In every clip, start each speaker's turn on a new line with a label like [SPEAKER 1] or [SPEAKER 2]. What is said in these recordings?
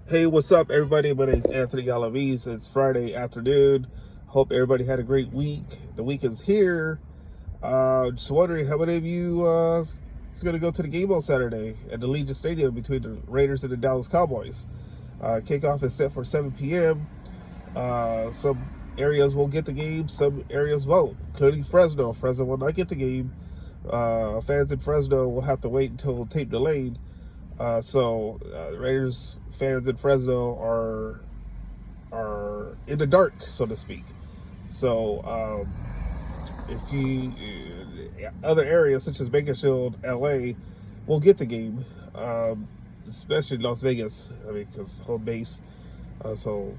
[SPEAKER 1] Hey, what's up, everybody? My name is Anthony Galaviz. It's Friday afternoon. Hope everybody had a great week. The week is here. Just wondering how many of you is going to go to the game on Saturday at the Legion Stadium between the Raiders and the Dallas Cowboys. Kickoff is set for 7 p.m. Some areas will get the game, some areas won't, including Fresno. Fresno will not get the game. Fans in Fresno will have to wait until tape delayed. Raiders fans in Fresno are in the dark, so to speak. So if you other areas such as Bakersfield, LA, will get the game, especially Las Vegas. I mean, because home base. So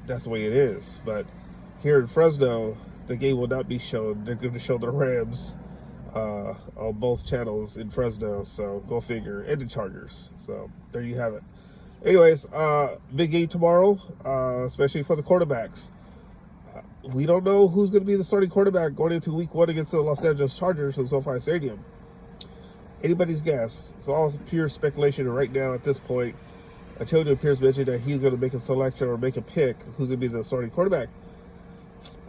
[SPEAKER 1] that's the way it is. But here in Fresno, the game will not be shown. They're going to show the Rams on both channels in Fresno, so go figure. And the Chargers. So there you have it. Anyways, big game tomorrow, especially for the quarterbacks. We don't know who's going to be the starting quarterback going into Week 1 against the Los Angeles Chargers in SoFi Stadium. Anybody's guess. It's all pure speculation right now at this point. Antonio Pierce mentioned that he's going to make a selection or make a pick who's going to be the starting quarterback.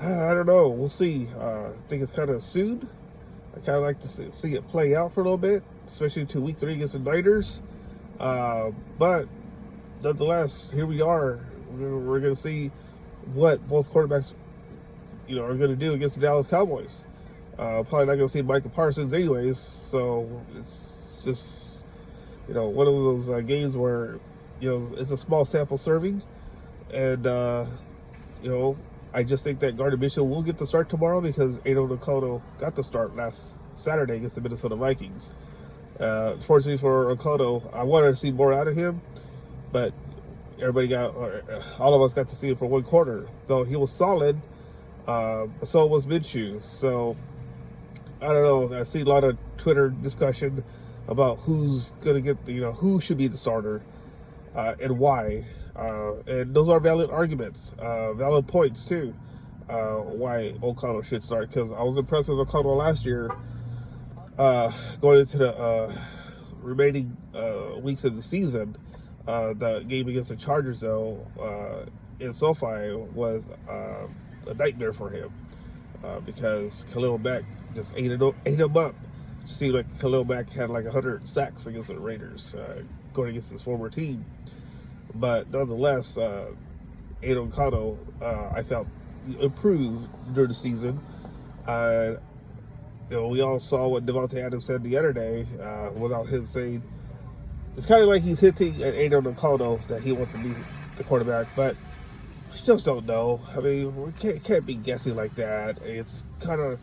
[SPEAKER 1] I don't know. We'll see. I think it's kind of soon. I kind of like to see it play out for a little bit, especially to Week 3 against the Niners. But nonetheless, here we are. We're going to see what both quarterbacks, are going to do against the Dallas Cowboys. Probably not going to see Micah Parsons anyways. So it's just, one of those games where, it's a small sample serving. And, I just think that Gardner Minshew will get the start tomorrow because Aiden O'Connell got the start last Saturday against the Minnesota Vikings. Fortunately for O'Connell, I wanted to see more out of him, but all of us got to see him for one quarter. Though he was solid, so was Minshew. So I don't know. I see a lot of Twitter discussion about who's going to get, who should be the starter and why. And those are valid arguments, valid points too, why O'Connell should start. Because I was impressed with O'Connell last year, going into the remaining weeks of the season. The game against the Chargers, though, in SoFi was a nightmare for him because Khalil Mack just ate him up. It seemed like Khalil Mack had like 100 sacks against the Raiders, going against his former team. But nonetheless, Aiden O'Connell, I felt improved during the season. We all saw what Devontae Adams said the other day, without him saying. It's kind of like he's hinting at Aiden O'Connell that he wants to be the quarterback, but we just don't know. I mean, we can't be guessing like that. It's kind of,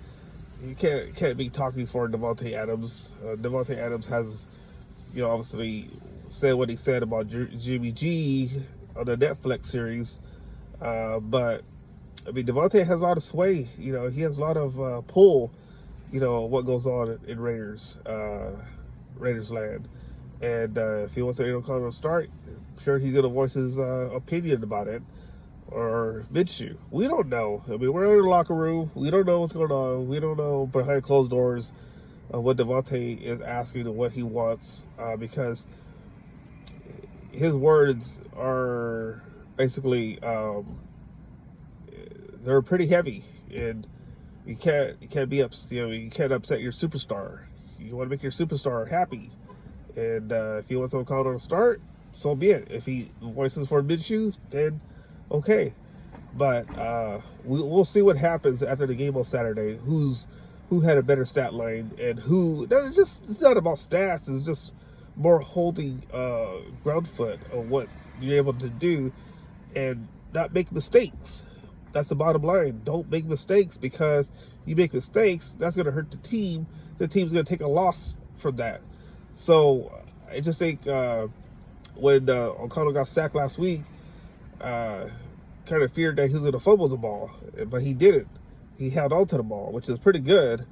[SPEAKER 1] you can't be talking for Devontae Adams. Devontae Adams has, obviously said what he said about Jimmy G on the Netflix series, but I mean, Devontae has a lot of sway. He has a lot of pull. What goes on in Raiders land. And if he wants to O'Connell to start, I'm sure he's going to voice his opinion about it. Or Minshew. We don't know. I mean, we're in the locker room. We don't know what's going on. We don't know behind closed doors what Devontae is asking and what he wants, because his words are basically they're pretty heavy, and you can't be you can't upset your superstar. You want to make your superstar happy. And if he wants O'Connell to start, so be it. If he voices for Minshew, then okay. But we'll see what happens after the game on Saturday. Who had a better stat line and who? It's not about stats. It's just more holding ground foot of what you're able to do and not make mistakes. That's the bottom line. Don't make mistakes, because you make mistakes, that's going to hurt the team. The team's going to take a loss from that. So I just think when O'Connell got sacked last week, kind of feared that he was going to fumble the ball, but he didn't. He held on to the ball, which is pretty good.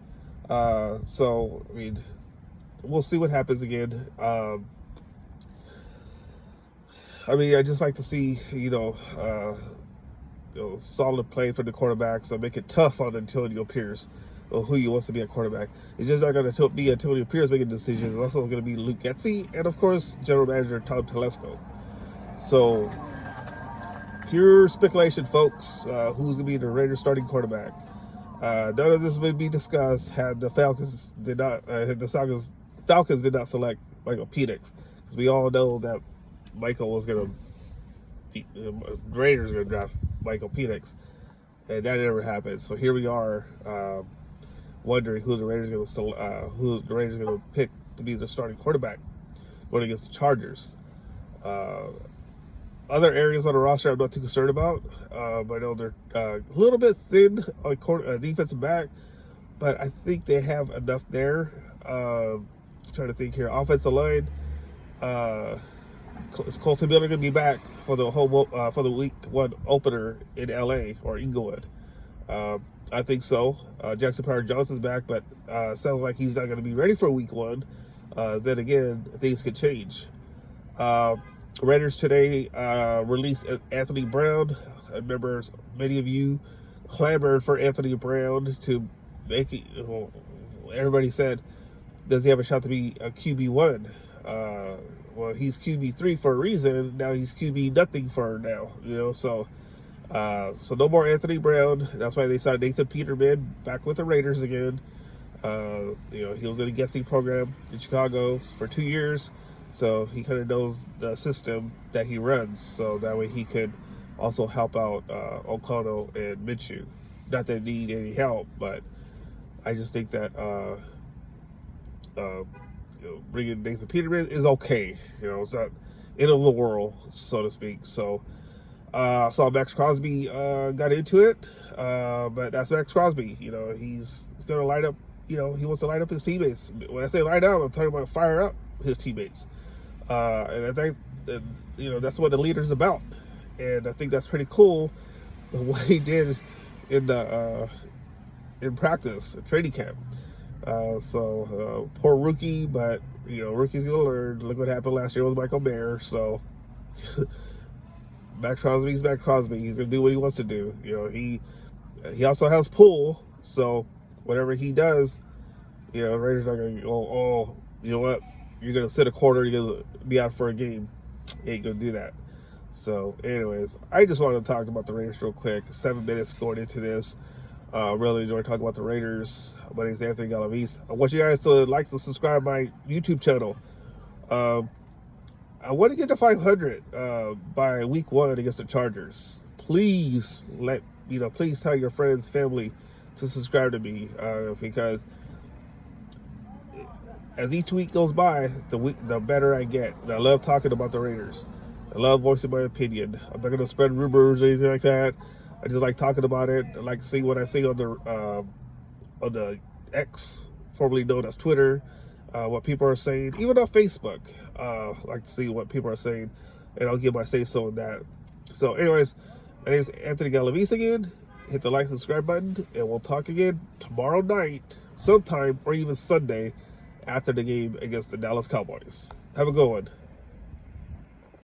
[SPEAKER 1] So, I mean, we'll see what happens again. I just like to see, solid play for the quarterbacks. So make it tough on Antonio Pierce, or who he wants to be a quarterback. It's just not going to be Antonio Pierce making decisions. It's also going to be Luke Getsy and, of course, General Manager Tom Telesco. So, pure speculation, folks. Who's going to be the Raiders starting quarterback? None of this would be discussed had the Falcons did not Falcons did not select Michael Penix, because we all know that Michael was going to the Raiders were going to draft Michael Penix, and that never happened. So here we are, wondering who the Raiders going to pick to be the starting quarterback going against the Chargers. Other areas on the roster I'm not too concerned about. I know they're a little bit thin on defensive back, but I think they have enough there. Trying to think here. Offensive line. Is Colton Miller going to be back for the week one opener in LA or Inglewood? I think so. Jackson Powers-Johnson's back, but sounds like he's not going to be ready for week one. Then again, things could change. Raiders today released Anthony Brown. I remember many of you clamored for Anthony Brown to make it. Well, everybody said, does he have a shot to be a QB1? Well, he's QB3 for a reason. Now he's QB nothing for now. So no more Anthony Brown. That's why they signed Nathan Peterman back with the Raiders again. He was in a guesting program in Chicago for 2 years. So he kind of knows the system that he runs, so that way he could also help out O'Connell and Minshew. Not that they need any help, but I just think that bringing Nathan Peterman is okay. It's not end of the world, so to speak. So saw Max Crosby got into it, but that's Max Crosby. He's going to light up. He wants to light up his teammates. When I say light up, I'm talking about fire up his teammates. And I think that, that's what the leader's about. And I think that's pretty cool, what he did in practice, training camp. Poor rookie, but, rookie's going to learn. Look what happened last year with Michael Mayer. So, Max Crosby's Max Crosby. He's going to do what he wants to do. He also has pull. So, whatever he does, Raiders not going to go, oh, you know what? You're going to sit a quarter, you're going to be out for a game. You ain't going to do that. So, anyways, I just wanted to talk about the Raiders real quick. 7 minutes going into this. Really enjoy talking about the Raiders. My name is Anthony Galavis. I want you guys to like and subscribe to my YouTube channel. I want to get to 500 by week one against the Chargers. Please please tell your friends, family to subscribe to me, because as each week goes by, the better I get. And I love talking about the Raiders. I love voicing my opinion. I'm not going to spread rumors or anything like that. I just like talking about it. I like seeing what I see on the X, formerly known as Twitter, what people are saying. Even on Facebook, I like to see what people are saying, and I'll give my say-so on that. So anyways, my name is Anthony Galavis again. Hit the like and subscribe button, and we'll talk again tomorrow night, sometime, or even Sunday, after the game against the Dallas Cowboys. Have a good one.